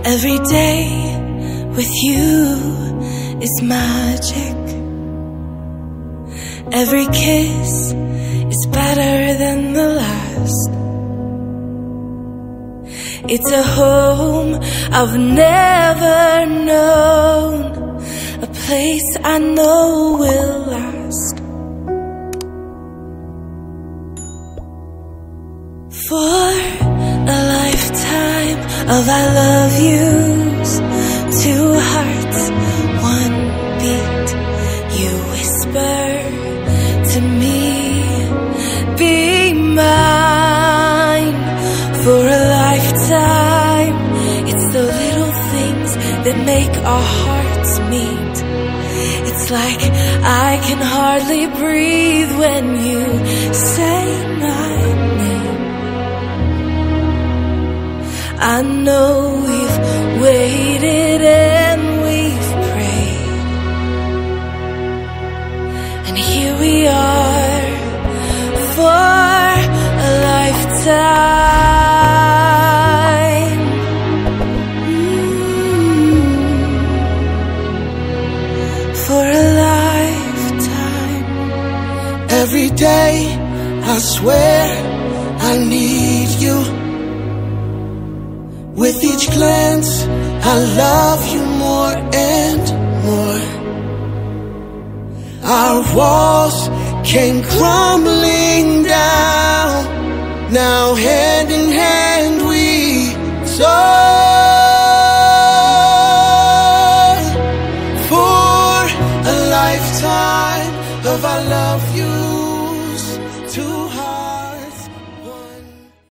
Every day with you is magic. Every kiss is better than the last. It's a home I've never known, a place I know will last. For a lifetime of I love yous, two hearts, one beat. You whisper to me, be mine. For a lifetime, it's the little things that make our hearts meet. It's like I can hardly breathe when you say my name. I know we've waited and we've prayed, and here we are for a lifetime. For a lifetime. Every day I swear I need you. With each glance, I love you more and more. Our walls came crumbling down. Now hand in hand we soar. For a lifetime of I love yous, two hearts.